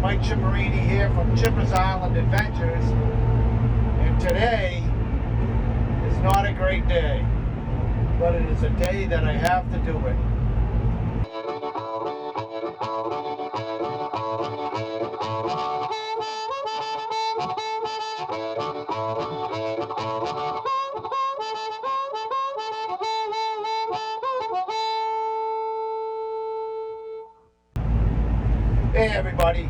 Here from Chipper's Island Adventures, and today is not a great day, but it is a day that I have to do it. Hey everybody.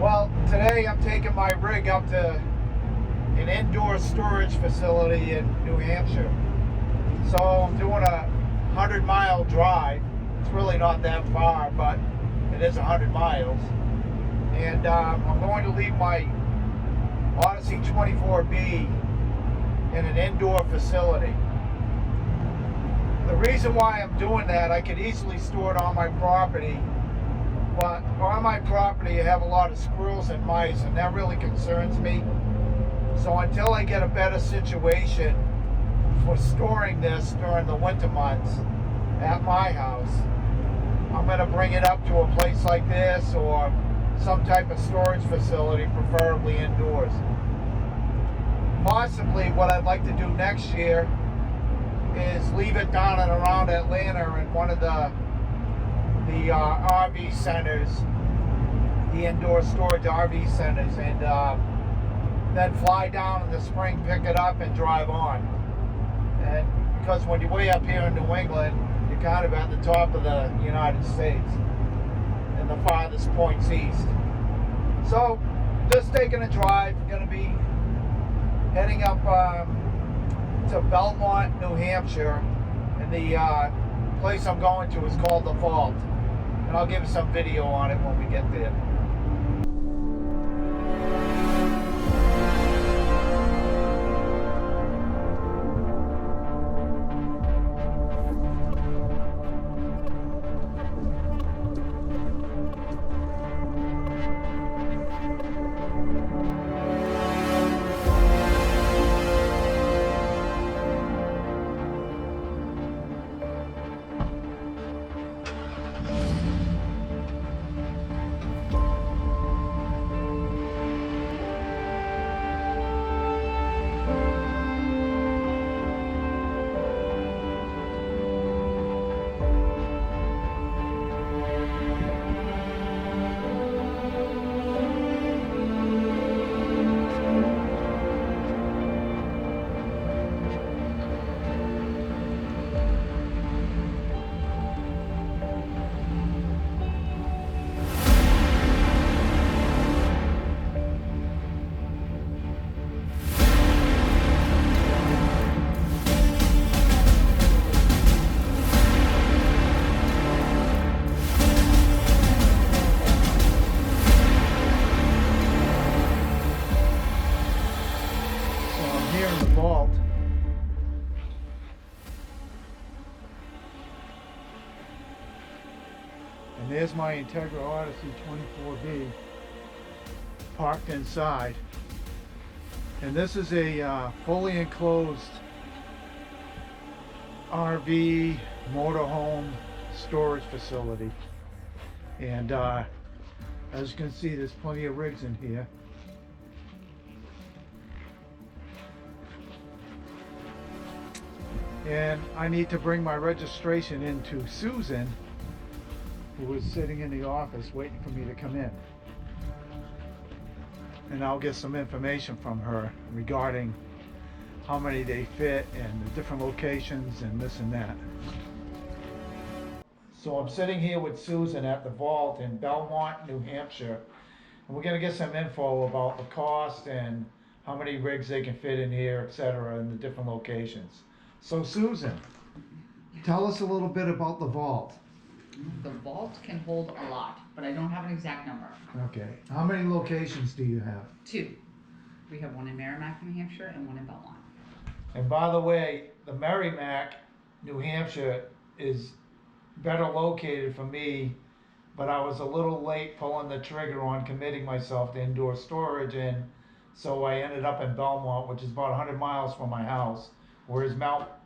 Well, today I'm taking my rig up to an indoor storage facility in New Hampshire. So I'm doing a 100-mile drive. It's really not that far, but it is 100 miles. And I'm going to leave my Odyssey 24B in an indoor facility. The reason why I'm doing that, I could easily store it on my property. But on my property I have a lot of squirrels and mice, and that really concerns me. So until I get a better situation for storing this during the winter months at my house, I'm going to bring it up to a place like this or some type of storage facility, preferably indoors. Possibly what I'd like to do next year is leave it down and around Atlanta in one of the RV centers, the indoor storage RV centers, and then fly down in the spring, pick it up, and drive on. And because when you're way up here in New England, you're kind of at the top of the United States and the farthest points east. So just taking a drive, going to be heading up to Belmont, New Hampshire, and the place I'm going to is called The Vault. And I'll give you some video on it when we get there. Vault. And there's my Entegra Odyssey 24B parked inside. And this is a fully enclosed RV motorhome storage facility. And as you can see, there's plenty of rigs in here. And I need to bring my registration into Susan, who is sitting in the office waiting for me to come in. And I'll get some information from her regarding how many they fit and the different locations and this and that. So I'm sitting here with Susan at the Vault in Belmont, New Hampshire, and we're going to get some info about the cost and how many rigs they can fit in here, etc., in the different locations. So Susan, tell us a little bit about the Vault. The Vault can hold a lot, but I don't have an exact number. Okay. How many locations do you have? 2. We have one in Merrimack, New Hampshire, and one in Belmont. And by the way, the Merrimack, New Hampshire is better located for me, but I was a little late pulling the trigger on committing myself to indoor storage, and so I ended up in Belmont, which is about 100 miles from my house. Whereas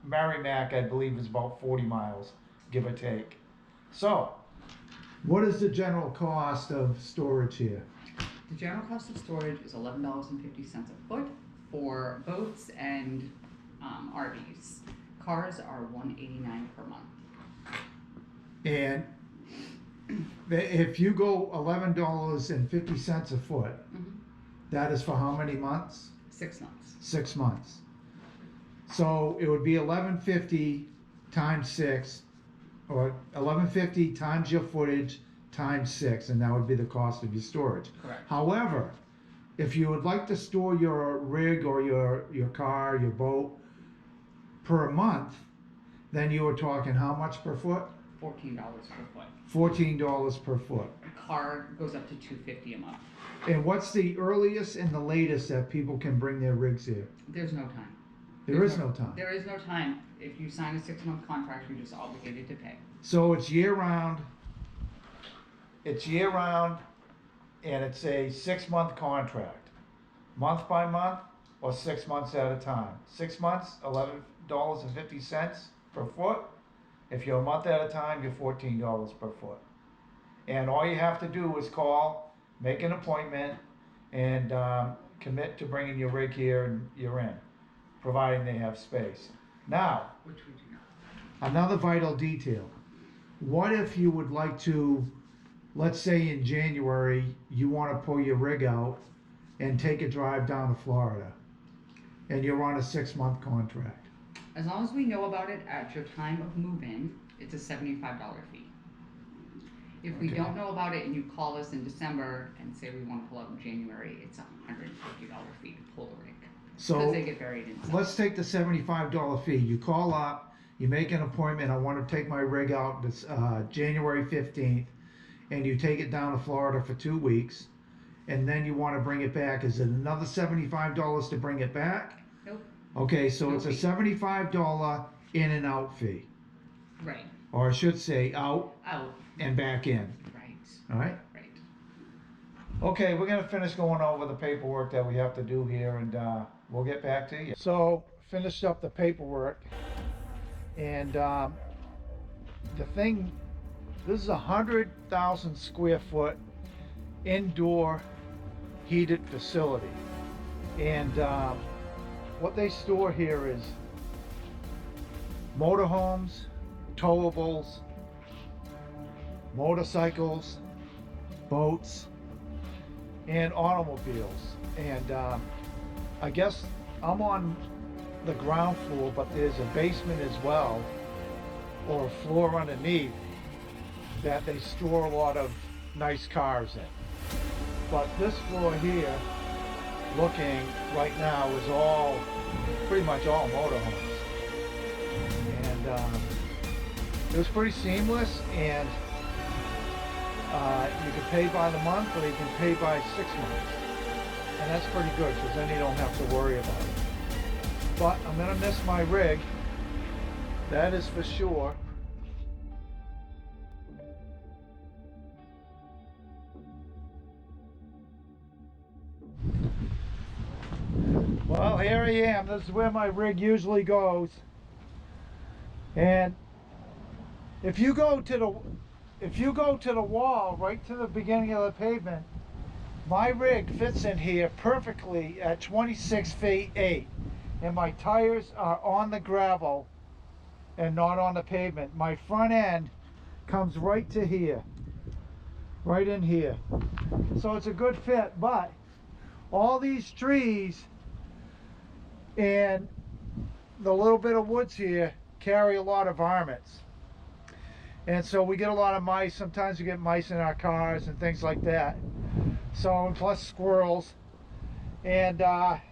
Merrimack, I believe, is about 40 miles, give or take. So, What is the general cost of storage here? The general cost of storage is $11.50 a foot for boats and RVs. Cars are $189 per month. And if you go $11.50 a foot, that is for how many months? 6 months. 6 months. So it would be $11.50 times 6, or $11.50 times your footage times 6, and that would be the cost of your storage. Correct. However, if you would like to store your rig or your car, your boat per month, then you were talking how much per foot? $14 per foot. $14 per foot. A car goes up to $250 a month. And what's the earliest and the latest that people can bring their rigs here? There's no time. There is no time. There is no time. If you sign a 6-month contract, you're just obligated to pay. So it's year round. It's year round, and it's a 6-month contract, month by month or 6 months at a time. 6 months, $11.50 per foot. If you're a month at a time, you're $14 per foot. And all you have to do is call, make an appointment, and commit to bringing your rig here, and you're in, providing they have space. Now, Which we do not. another vital detail. What if you would like to, let's say in January, you want to pull your rig out and take a drive down to Florida, and you're on a 6-month contract? As long as we know about it at your time of move-in, it's a $75 fee. If we Okay. don't know about it and you call us in December and say we want to pull out in January, it's a $150 fee to pull the rig. So Because they get buried in stuff. let's take the $75 fee. You call up, you make an appointment. I want to take my rig out this January 15th, and you take it down to Florida for 2 weeks, and then you want to bring it back. Is it another $75 to bring it back? Nope. Okay, so No it's a fee. $75 in and out fee, Right. or I should say out Out. and back in. Right. All right. Right. Okay, we're gonna finish going over the paperwork that we have to do here, and we'll get back to you. So, finished up the paperwork, and the thing, this is 100,000 square foot indoor heated facility, and what they store here is motorhomes, towables, motorcycles, boats, and automobiles. And I guess I'm on the ground floor, but there's a basement as well, or a floor underneath, that they store a lot of nice cars in. But this floor here, looking right now, is all pretty much all motorhomes. And it was pretty seamless, and you can pay by the month, or you can pay by 6 months. And that's pretty good, because then you don't have to worry about it. But I'm gonna miss my rig, that is for sure. Well, here I am. This is where my rig usually goes. And if you go to the wall, right to the beginning of the pavement, my rig fits in here perfectly at 26 feet 8. And my tires are on the gravel and not on the pavement. My front end comes right to here, right in here. So it's a good fit, but all these trees and the little bit of woods here carry a lot of varmints. And so we get a lot of mice. Sometimes we get mice in our cars and things like that. So, and plus squirrels. And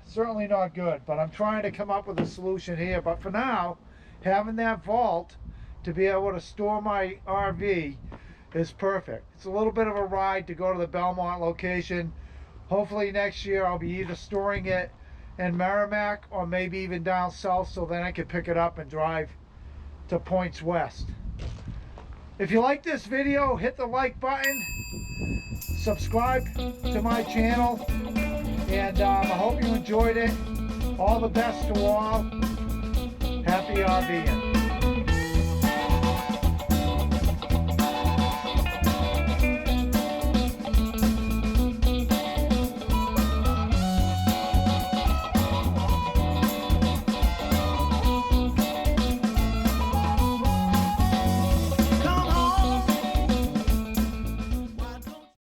certainly not good. But I'm trying to come up with a solution here. But for now, having that vault to be able to store my RV is perfect. It's a little bit of a ride to go to the Belmont location. Hopefully next year I'll be either storing it in Merrimack or maybe even down south, so then I can pick it up and drive to points west. If you like this video, hit the like button, subscribe to my channel, and I hope you enjoyed it. All the best to all. Happy RVing.